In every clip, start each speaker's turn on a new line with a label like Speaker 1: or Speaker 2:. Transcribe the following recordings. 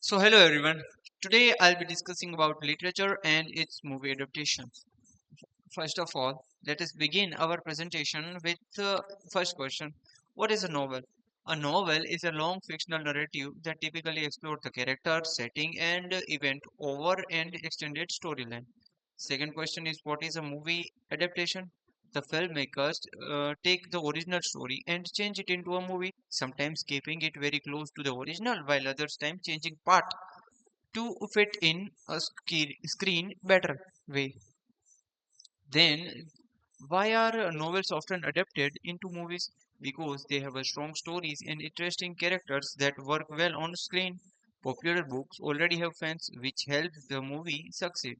Speaker 1: So hello everyone. Today I'll be discussing about literature and its movie adaptations. First of all, let us begin our presentation with the first question. What is a novel? A novel is a long fictional narrative that typically explores the character, setting and event over an extended storyline. Second question is what is a movie adaptation? The filmmakers take the original story and change it into a movie, sometimes keeping it very close to the original while others time changing part to fit in a screen better way. Then, why are novels often adapted into movies? Because they have a strong stories and interesting characters that work well on screen. Popular books already have fans, which helps the movie succeed.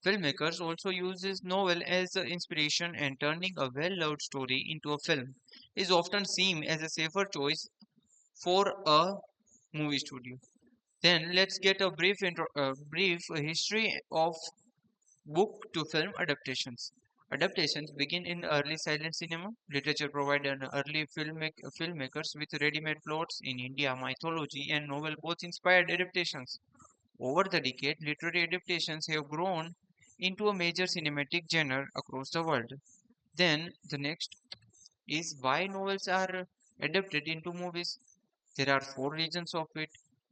Speaker 1: Filmmakers also use this novel as a inspiration, and turning a well-loved story into a film is often seen as a safer choice for a movie studio. Then let's get a brief history of book to film adaptations. Adaptations begin in early silent cinema. Literature provided early filmmakers with ready-made plots in India. Mythology and novel both inspired adaptations. Over the decade, literary adaptations have grown into a major cinematic genre across the world. Then the next is why novels are adapted into movies. There are four reasons of it: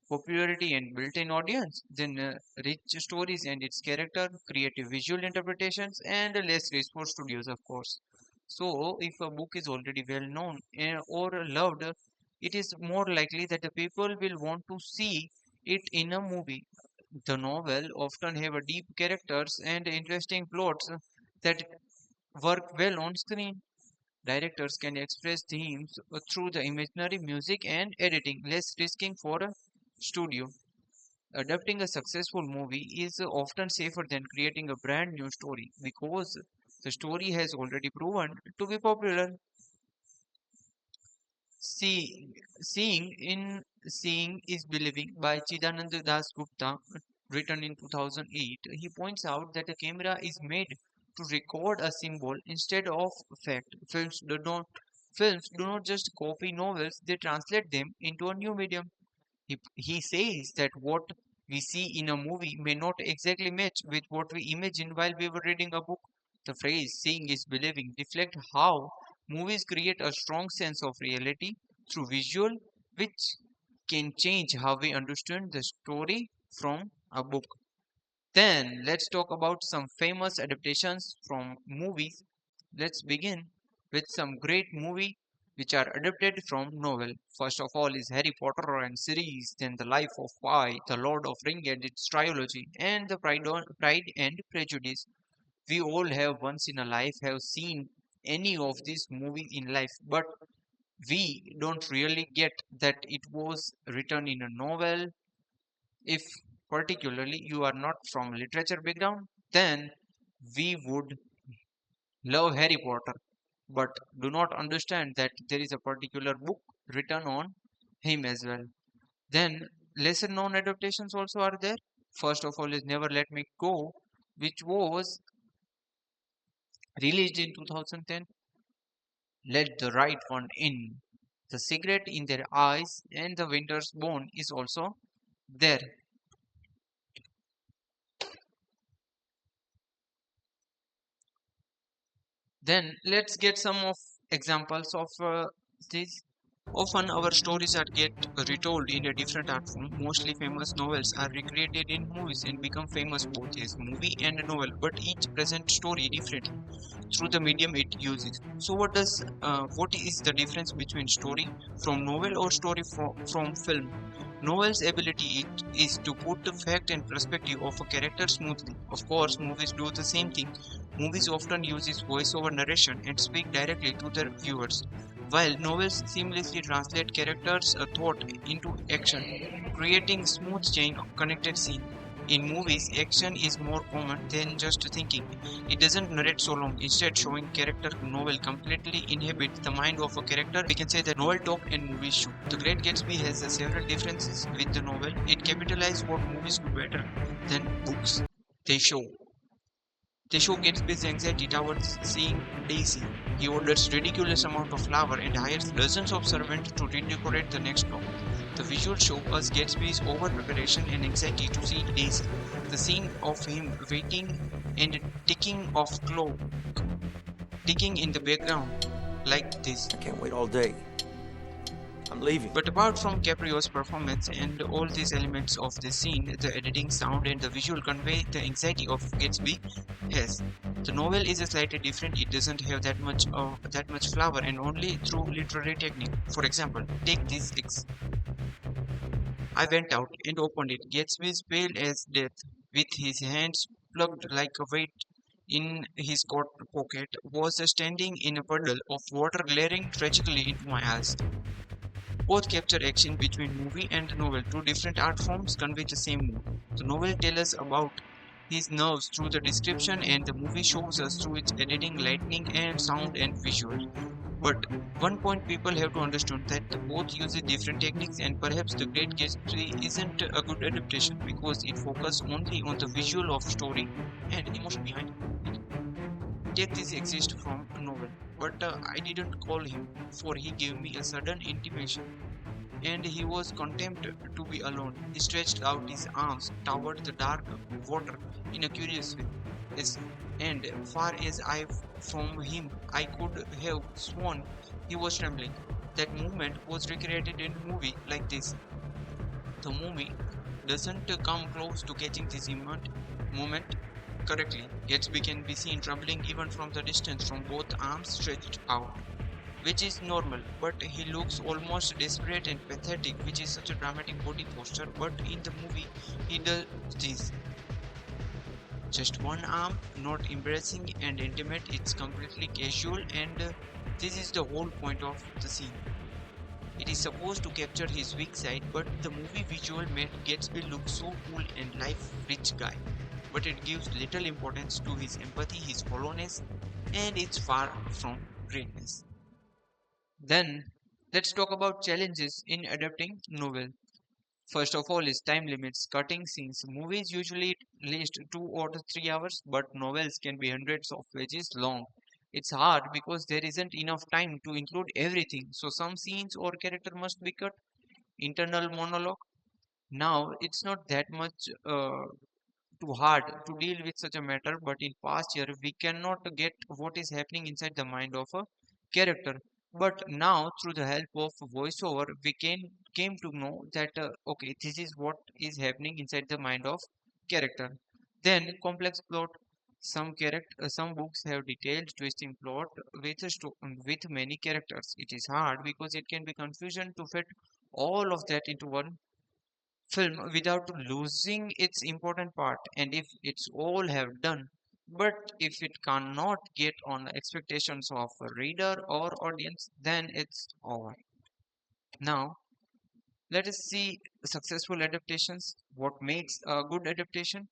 Speaker 1: popularity and built-in audience, then rich stories and its character, creative visual interpretations, and less risk for studios, of course. So, if a book is already well known or loved, it is more likely that the people will want to see it in a movie. The novel often have a deep characters and interesting plots that work well on screen. Directors can express themes through the imaginary music and editing, less risking for a studio. Adapting a successful movie is often safer than creating a brand new story because the story has already proven to be popular. See, Seeing is Believing by Chidanand Das Gupta, written in 2008, he points out that a camera is made to record a symbol instead of fact. Films do not just copy novels; they translate them into a new medium. He says that what we see in a movie may not exactly match with what we imagined while we were reading a book. The phrase seeing is believing reflect how movies create a strong sense of reality through visual, which can change how we understand the story from a book. Then let's talk about some famous adaptations from movies. Let's begin with some great movie which are adapted from novel. First of all is Harry Potter and series, then The Life of Pi, The Lord of Ring and its trilogy, and the Pride and Prejudice. We all have once in a life have seen any of these movies in life, but we don't really get that it was written in a novel. If particularly you are not from literature background, then we would love Harry Potter, but do not understand that there is a particular book written on him as well. Then lesser known adaptations also are there. First of all is Never Let Me Go, which was released in 2010. Let the Right One In. The Cigarette in Their Eyes and The Winter's Bone is also there. Then let's get some of examples of this. Often our stories are get retold in a different art form. Mostly famous novels are recreated in movies and become famous both as movie and novel, but each present story differently through the medium it uses. So what is the difference between story from novel or story from film? Novel's ability is to put the fact and perspective of a character smoothly. Of course, movies do the same thing. Movies often uses voice-over narration and speak directly to their viewers, while novels seamlessly translate characters' thought into action, creating smooth chain of connected scene. In movies, action is more common than just thinking. It doesn't narrate so long, instead showing character. Novel completely inhabits the mind of a character. We can say that novel talk and movies shoot. The Great Gatsby has several differences with the novel. It capitalizes what movies do better than books. They show they show Gatsby's anxiety towards seeing Daisy. He orders ridiculous amount of flour and hires dozens of servants to redecorate the next block. The visual show us Gatsby's over preparation and anxiety to see Daisy. The scene of him waiting and ticking of clock ticking in the background like this.
Speaker 2: I can't wait all day. I'm leaving.
Speaker 1: But apart from Caprio's performance and all these elements of the scene, the editing, sound, and the visual convey the anxiety of Gatsby has. The novel is a slightly different. It doesn't have that much flower, and only through literary technique. For example, take this I went out and opened it. Gatsby, pale as death, with his hands plugged like a weight in his coat pocket, was standing in a puddle of water glaring tragically into my eyes. Both capture action between movie and novel. Two different art forms convey the same mood. The novel tells us about his nerves through the description, and the movie shows us through its editing, lighting, and sound and visual. But one point people have to understand that both use different techniques, and perhaps The Great Gatsby isn't a good adaptation because it focuses only on the visual of story and emotion behind it. Take this exist from a novel, but I didn't call him, for he gave me a sudden intimation, and he was content to be alone. He stretched out his arms toward the dark water in a curious way, as, and far as I from him, I could have sworn he was trembling. That movement was recreated in a movie like this. The movie doesn't come close to catching this moment correctly. Gatsby can be seen trembling even from the distance from both arms stretched out, which is normal, but he looks almost desperate and pathetic, which is such a dramatic body posture. But in the movie, he does this. Just one arm, not embarrassing and intimate, it's completely casual, and this is the whole point of the scene. It is supposed to capture his weak side, but the movie visual made Gatsby look so cool and life-rich guy. But it gives little importance to his empathy, his hollowness, and it's far from greatness. Then, let's talk about challenges in adapting novel. First of all is time limits, cutting scenes. Movies usually last 2 or 3 hours, but novels can be hundreds of pages long. It's hard because there isn't enough time to include everything, so some scenes or character must be cut. Internal monologue. Now, it's not that much too hard to deal with such a matter, but in past year we cannot get what is happening inside the mind of a character. But now, through the help of voiceover, we came to know that okay, this is what is happening inside the mind of character. Then complex plot. Some books have detailed twisting plot with many characters. It is hard because it can be confusion to fit all of that into one film without losing its important part, and if it's all have done, but if it cannot get on the expectations of a reader or audience, then it's over. Now let us see successful adaptations. What makes a good adaptation?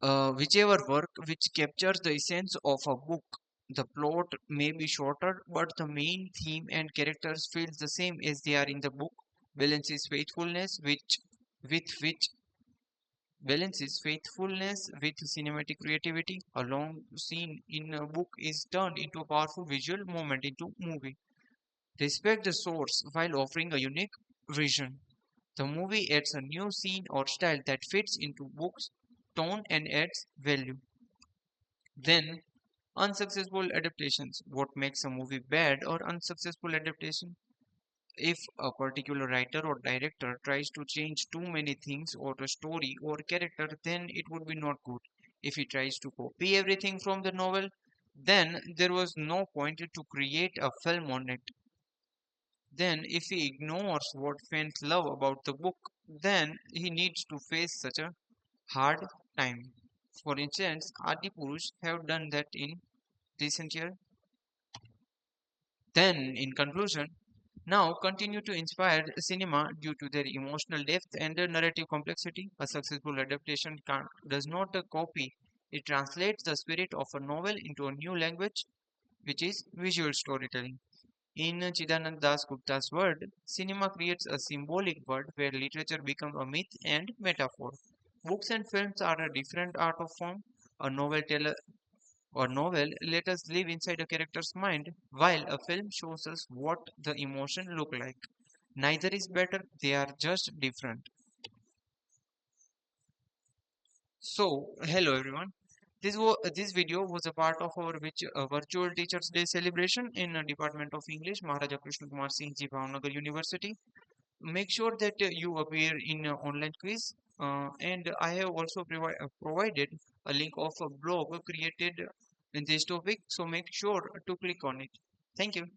Speaker 1: Whichever work which captures the essence of a book. The plot may be shorter, but the main theme and characters feel the same as they are in the book. Balances faithfulness, which balances faithfulness with cinematic creativity. A long scene in a book is turned into a powerful visual moment into movie. Respect the source while offering a unique vision. The movie adds a new scene or style that fits into book's tone and adds value. Then, unsuccessful adaptations. What makes a movie bad or unsuccessful adaptation? If a particular writer or director tries to change too many things or a story or character, then it would be not good. If he tries to copy everything from the novel, then there was no point to create a film on it. Then, if he ignores what fans love about the book, then he needs to face such a hard time. For instance, Adi Purush have done that in recent years. Then, in conclusion, now continue to inspire cinema due to their emotional depth and their narrative complexity. A successful adaptation does not copy, it translates the spirit of a novel into a new language, which is visual storytelling. In Chidanand Das Gupta's word, cinema creates a symbolic world where literature becomes a myth and metaphor. Books and films are a different art of form. A novel let us live inside a character's mind, while a film shows us what the emotion look like. Neither is better, they are just different. So, hello everyone. This video was a part of our virtual Teachers Day celebration in Department of English, Maharaja Krishna Kumar Singh Ji Bhavnagar University. Make sure that you appear in online quiz, and I have also provided a link of a blog created in this topic. So make sure to click on it. Thank you.